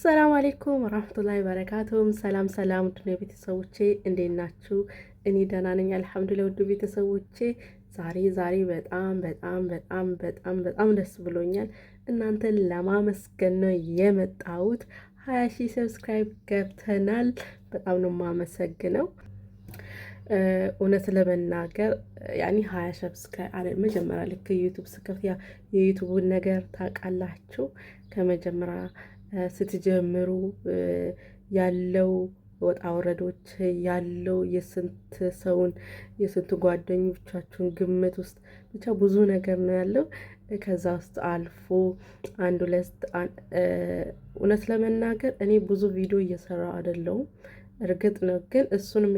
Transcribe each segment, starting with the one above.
አሰላሙ አሌይኩም ወራህመቱላሂ ወበረካቱም። ሰላም ሰላም፣ ውድ ቤተሰቦቼ እንዴት ናችሁ? እኔ ደህና ነኝ አልሐምዱሊላህ። ውድ ቤተሰቦቼ ዛሬ በጣም ደስ ብሎኛል። እናንተን ለማመስገን ነው የመጣሁት። 20,000 ሰብስክራይብ ገብተናል። በጣም ነው የማመሰግነው። እውነት ለመናገር ያኔ 20 ሰብስክራይብ መጀመሪያ ልክ ዩቱብ ስከፍት የዩቱቡን ነገር ታውቃላችሁ። ከመጀመሪያ ስትጀምሩ ያለው ወጣ ወረዶች ያለው የስንት ጓደኞቻችሁን ግምት ውስጥ ብቻ ብዙ ነገር ነው ያለው። ከዛ ውስጥ አልፎ እውነት ለመናገር እኔ ብዙ ቪዲዮ እየሰራሁ አይደለሁም። እርግጥ ነው ግን እሱንም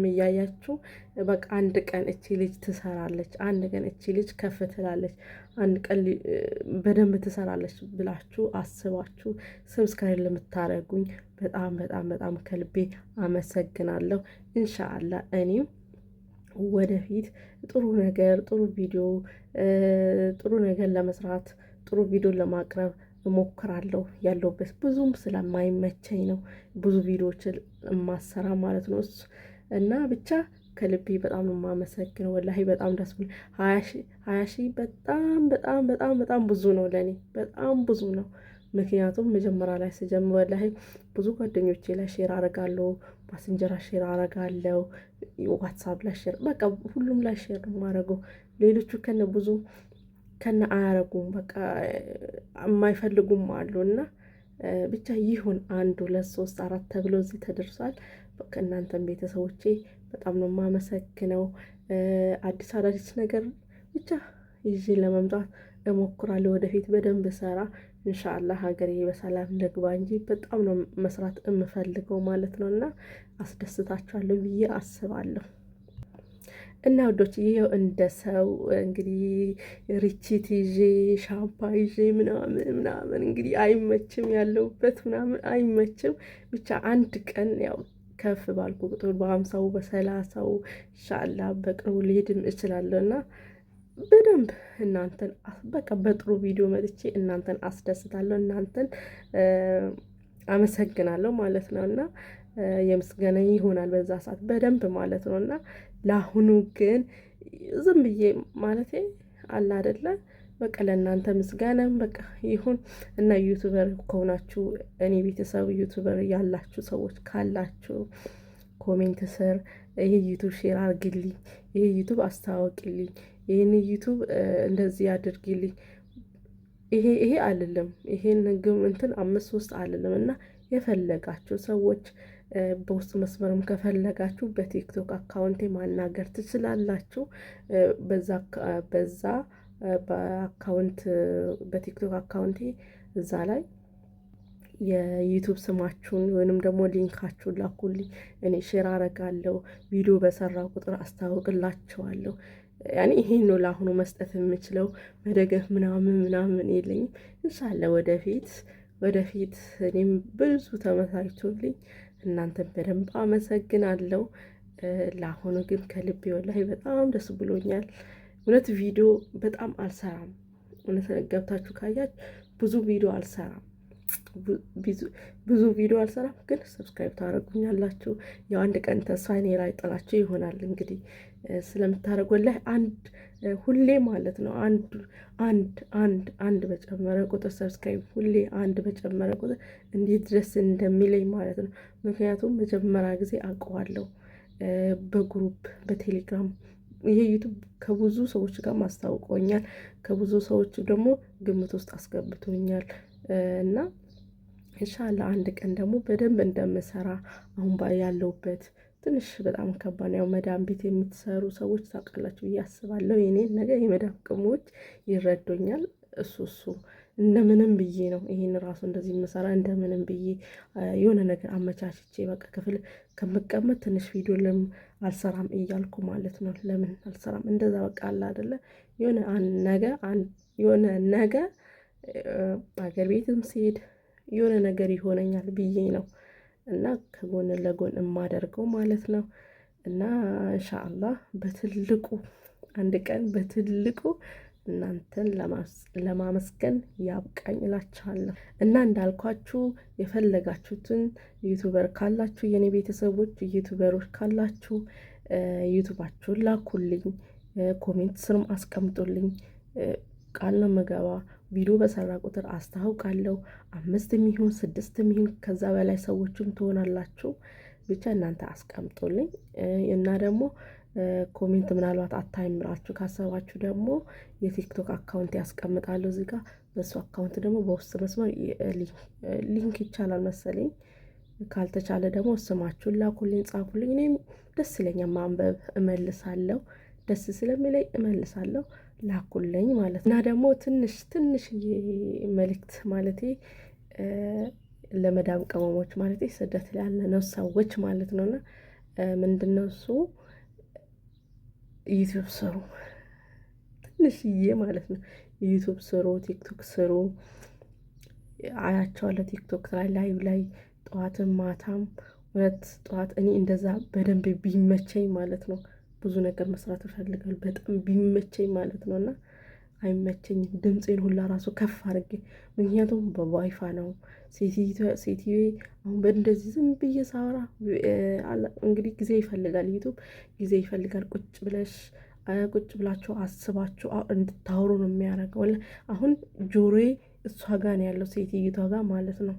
እያያችሁ በቃ አንድ ቀን እቺ ልጅ ትሰራለች፣ አንድ ቀን እቺ ልጅ ከፍ ትላለች፣ አንድ ቀን በደንብ ትሰራለች ብላችሁ አስባችሁ ሰብስክራይብ ለምታደርጉኝ በጣም ከልቤ አመሰግናለሁ። ኢንሻአላህ እኔም ወደፊት ጥሩ ነገር ለመስራት ጥሩ ቪዲዮ ለማቅረብ እሞክራለሁ። ያለውበት ብዙም ስለማይመቸኝ ነው ብዙ ቪዲዮዎችን የማሰራ ማለት ነው እና ብቻ ከልቤ በጣም ነው የማመሰግነው። ወላሂ በጣም ደስ ብሎ 20,000 በጣም ብዙ ነው ለኔ፣ በጣም ብዙ ነው። ምክንያቱም መጀመሪያ ላይ ስጀምር ወላሂ ብዙ ጓደኞቼ ላይ ሼር አረጋለሁ፣ ፓሰንጀራ ሼር አረጋለሁ፣ ዋትስአፕ ላይ ሼር፣ በቃ ሁሉም ላይ ሼር ማረገው። ሌሎቹ ከነ አያረጉም፣ በቃ የማይፈልጉም አሉና ብቻ ይሁን 1 2 3 4 ተብሎ እዚህ ተደርሷል። በቃ እናንተም ቤተሰቦቼ በጣም ነው የማመሰግነው። አዲስ ነገር ብቻ ይዤ ለመምጣት እሞክራለሁ። ወደፊት በደንብ ሰራ ኢንሻአላህ ሀገሬ በሰላም ልግባ እንጂ በጣም ነው መስራት የምፈልገው ማለት ነው። እና አስደስታችኋለሁ ብዬ አስባለሁ። እና ወዶች ይሄው እንደ ሰው እንግዲህ ሪቺት ይዤ ሻምፓ ይዤ ምናምን እንግዲህ አይመችም፣ ያለውበት ምናምን አይመችም። ብቻ አንድ ቀን ያው ከፍ ባልኩ ቁጥር በ50 በ30 ኢንሻአላህ በቅርቡ ልሄድም እችላለሁ እና በደንብ እናንተን በቃ በጥሩ ቪዲዮ መጥቼ እናንተን አስደስታለሁ፣ እናንተን አመሰግናለሁ ማለት ነው። እና የምስጋና ይሆናል በዛ ሰዓት በደንብ ማለት ነው። እና ለአሁኑ ግን ዝም ብዬ ማለቴ አለ አይደለ በቃ ለእናንተ ምስጋናም በቃ ይሁን። እና ዩቱበር ከሆናችሁ እኔ ቤተሰብ ዩቱበር ያላችሁ ሰዎች ካላችሁ ኮሜንት ስር ይሄ ዩቱብ ሼር አድርግልኝ፣ ይሄ ዩቱብ አስተዋውቅልኝ፣ ይሄን ዩቱብ እንደዚህ አድርግልኝ፣ ይሄ አይደለም ይሄን ግም እንትን 5 3 አይደለም። እና የፈለጋችሁ ሰዎች በውስጥ መስመርም ከፈለጋችሁ በቲክቶክ አካውንቴ ማናገር ትችላላችሁ። በዛ በአካውንት በቲክቶክ አካውንቴ እዛ ላይ የዩቱብ ስማችሁን ወይንም ደግሞ ሊንካችሁን ላኩልኝ፣ እኔ ሼር አረጋለሁ። ቪዲዮ በሰራ ቁጥር አስታውቅላችኋለሁ። ያኔ ይሄን ነው ለአሁኑ መስጠት የምችለው። መደገፍ ምናምን የለኝም። ኢንሻአላህ ወደፊት እኔም ብዙ ተመሳይቶልኝ እናንተን በደንብ አመሰግናለሁ። ለአሁኑ ግን ከልቤ ወላሂ በጣም ደስ ብሎኛል። እውነት ቪዲዮ በጣም አልሰራም። እውነት ገብታችሁ ካያችሁ ብዙ ቪዲዮ አልሰራም፣ ግን ሰብስክራይብ ታደርጉኛላችሁ። ያው አንድ ቀን ተስፋ እኔ ላይ ጥላችሁ ይሆናል እንግዲህ ስለምታደርጉ ወላሂ ሁሌ ማለት ነው አንድ በጨመረ ቁጥር ሰብስክራይብ ሁሌ አንድ በጨመረ ቁጥር እንዴት ደስ እንደሚለኝ ማለት ነው። ምክንያቱም መጀመሪያ ጊዜ አውቀዋለሁ በግሩፕ በቴሌግራም ይሄ ዩቱብ ከብዙ ሰዎች ጋር ማስታውቀውኛል፣ ከብዙ ሰዎች ደግሞ ግምት ውስጥ አስገብቶኛል። እና ኢንሻአላህ አንድ ቀን ደግሞ በደንብ እንደምሰራ አሁን ያለውበት ትንሽ በጣም ከባድ ነው። ያው መዳም ቤት የምትሰሩ ሰዎች ታውቃላችሁ ብዬ አስባለሁ። የኔን ነገር የመዳም ቅሞች ይረዱኛል። እሱ እንደምንም ብዬ ነው ይሄን ራሱ እንደዚህ የምሰራ፣ እንደምንም ብዬ የሆነ ነገር አመቻችቼ በቃ ክፍል ከምቀመጥ ትንሽ ቪዲዮ ለምን አልሰራም እያልኩ ማለት ነው። ለምን አልሰራም እንደዛ በቃ አለ አይደለ የሆነ ነገር አገር ቤትም ሲሄድ የሆነ ነገር ይሆነኛል ብዬ ነው እና ከጎን ለጎን የማደርገው ማለት ነው። እና ኢንሻአላህ በትልቁ አንድ ቀን በትልቁ እናንተን ለማመስገን ያብቃኝ እላችኋለሁ። እና እንዳልኳችሁ የፈለጋችሁትን ዩቱበር ካላችሁ የኔ ቤተሰቦች ዩቱበሮች ካላችሁ ዩቱባችሁን ላኩልኝ፣ ኮሜንት ስርም አስቀምጡልኝ። ቃል ነው ምገባ ቪዲዮ በሰራ ቁጥር አስታውቃለሁ። 5 ይሁን 6 ይሁን ከዛ በላይ ሰዎችም ትሆናላችሁ። ብቻ እናንተ አስቀምጡልኝ እና ደግሞ ኮሜንት ምናልባት አታይምራችሁ ካሰባችሁ ደግሞ የቲክቶክ አካውንት ያስቀምጣለሁ እዚህ ጋር። በሱ አካውንት ደግሞ በውስጥ መስመር ሊንክ ይቻላል መሰለኝ። ካልተቻለ ደግሞ ስማችሁን ላኩልኝ፣ ጻፉልኝ። እኔም ደስ ይለኛል ማንበብ፣ እመልሳለሁ። ደስ ስለሚለኝ እመልሳለሁ። ላኩልኝ ማለት እና ደግሞ ትንሽዬ መልእክት ማለቴ ለመዳም ቅመሞች ማለቴ ስደት ያለ ነው ሰዎች ማለት ነውና ምንድነው እሱ ዩቲዩብ ስሩ፣ ትንሽዬ ማለት ነው። ዩቲዩብ ስሩ፣ ቲክቶክ ስሩ። አያቸዋለሁ ቲክቶክ ላይ ላይቭ ላይ ጠዋትም ማታም። እውነት ጠዋት እኔ እንደዛ በደንብ ቢመቸኝ ማለት ነው ብዙ ነገር መስራት እፈልጋለሁ በጣም ቢመቸኝ ማለት ነው። እና አይመቸኝም። ድምፄን ሁላ ራሱ ከፍ አድርጌ ምክንያቱም በዋይፋ ነው። ሴትዮ አሁን በእንደዚህ ዝም ብዬ ሳወራ እንግዲህ ጊዜ ይፈልጋል፣ ዩቱብ ጊዜ ይፈልጋል። ቁጭ ብላችሁ አስባችሁ እንድታወሩ ነው የሚያደርገው። አሁን ጆሮዬ እሷ ጋር ነው ያለው ሴትዮዋ ጋር ማለት ነው።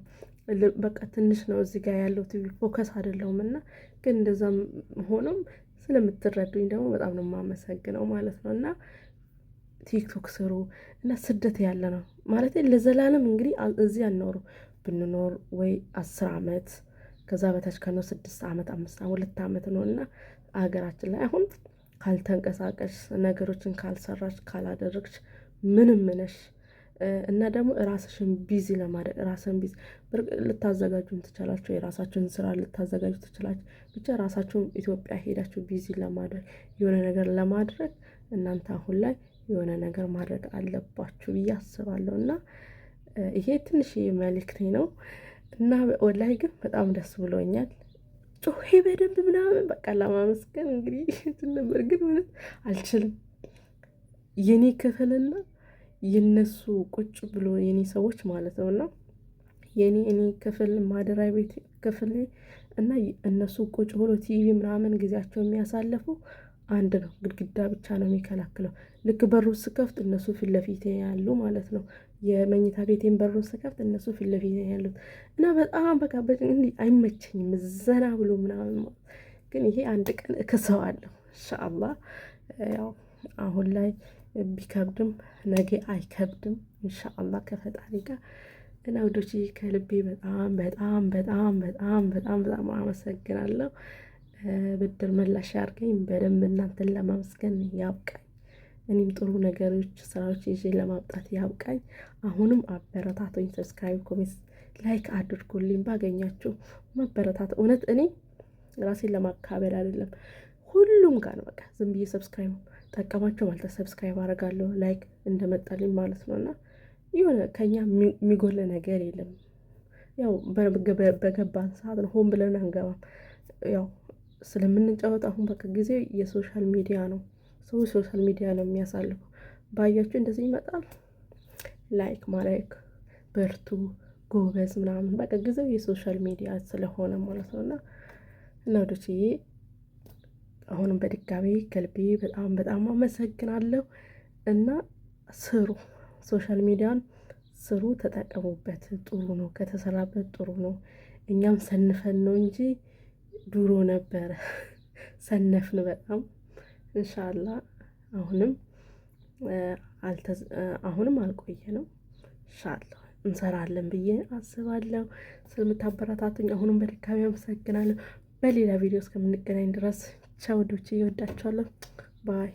በቃ ትንሽ ነው እዚህ ጋር ያለው ቲቪ ፎከስ አይደለውም። እና ግን እንደዛም ሆኖም ስለምትረዱኝ ደግሞ በጣም ነው የማመሰግነው ማለት ነው። እና ቲክቶክ ስሩ እና ስደት ያለ ነው ማለት ለዘላለም እንግዲህ እዚህ አንኖሩ ብንኖር ወይ 10 ዓመት ከዛ በታች ከነው 6 ዓመት 5 ዓመት 2 ዓመት ነው። እና አገራችን ላይ አሁን ካልተንቀሳቀሽ ነገሮችን ካልሰራች ካላደረግሽ ምንም ነሽ። እና ደግሞ ራስሽን ቢዚ ለማድረግ ራስን ቢዚ ልታዘጋጁን ትችላችሁ፣ የራሳችሁን ስራ ልታዘጋጁ ትችላችሁ። ብቻ ራሳችሁን ኢትዮጵያ ሄዳችሁ ቢዚ ለማድረግ የሆነ ነገር ለማድረግ እናንተ አሁን ላይ የሆነ ነገር ማድረግ አለባችሁ ብዬ አስባለሁ። እና ይሄ ትንሽ መልእክቴ ነው። እና ወላሂ ግን በጣም ደስ ብሎኛል። ጮሄ በደንብ ምናምን በቃ ለማመስገን እንግዲህ ነበር፣ ግን ምንም አልችልም። የኔ ክፍልና የነሱ ቁጭ ብሎ የኔ ሰዎች ማለት ነውና እኔ ክፍል ማደሪያ ቤት ክፍል እና እነሱ ቁጭ ብሎ ቲቪ ምናምን ጊዜያቸው የሚያሳልፉ አንድ ነው። ግድግዳ ብቻ ነው የሚከላክለው። ልክ በሩ ስከፍት እነሱ ፊት ለፊት ያሉ ማለት ነው። የመኝታ ቤቴን በሩ ስከፍት እነሱ ፊት ለፊት ያሉት እና በጣም በቃ እንዲህ አይመቸኝም ዘና ብሎ ምናምን። ግን ይሄ አንድ ቀን እከሰዋለሁ ኢንሻአላህ። ያው አሁን ላይ ቢከብድም ነገ አይከብድም ኢንሻአላህ ከፈጣሪ ጋር። እና ወዶች ከልቤ በጣም በጣም በጣም በጣም በጣም በጣም አመሰግናለሁ። ብድር መላሽ ያርገኝ። በደንብ እናንተን ለማመስገን ያብቃኝ። እኔም ጥሩ ነገሮች ስራዎች ይዤ ለማምጣት ያብቃኝ። አሁንም አበረታቶኝ፣ ሰብስክራይብ፣ ኮሜንት፣ ላይክ አድርጉልኝ። ባገኛችሁ መበረታት እውነት እኔ ራሴን ለማካበድ አይደለም ሁሉም ጋር ነው በቃ ዝም ብዬ ሰብስክራይብ ጠቀማቸው ማለት ሰብስክራይብ አደርጋለሁ ላይክ እንደመጣልኝ ማለት ነውና የሆነ ከኛ የሚጎለ ነገር የለም። ያው በገባን ሰዓት ነው፣ ሆን ብለን አንገባም። ያው ስለምንጫወት አሁን በቃ ጊዜ የሶሻል ሚዲያ ነው። ሰው ሶሻል ሚዲያ ነው የሚያሳልፈው። ባያችሁ እንደዚህ ይመጣል ላይክ ማላይክ በርቱ ጎበዝ ምናምን በቃ ጊዜው የሶሻል ሚዲያ ስለሆነ ማለት ነውና ወዶችዬ አሁንም በድጋሚ ከልቤ በጣም በጣም አመሰግናለሁ። እና ስሩ፣ ሶሻል ሚዲያን ስሩ፣ ተጠቀሙበት። ጥሩ ነው፣ ከተሰራበት ጥሩ ነው። እኛም ሰንፈን ነው እንጂ ድሮ ነበረ ሰነፍን በጣም። ኢንሻአላህ አሁንም አልቆየ ነው ኢንሻአላህ እንሰራለን ብዬ አስባለሁ። ስለምታበረታቱኝ አሁንም በድጋሚ አመሰግናለሁ። በሌላ ቪዲዮ እስከምንገናኝ ድረስ ቻው ዶቼ፣ ይወዳችኋለሁ። ባይ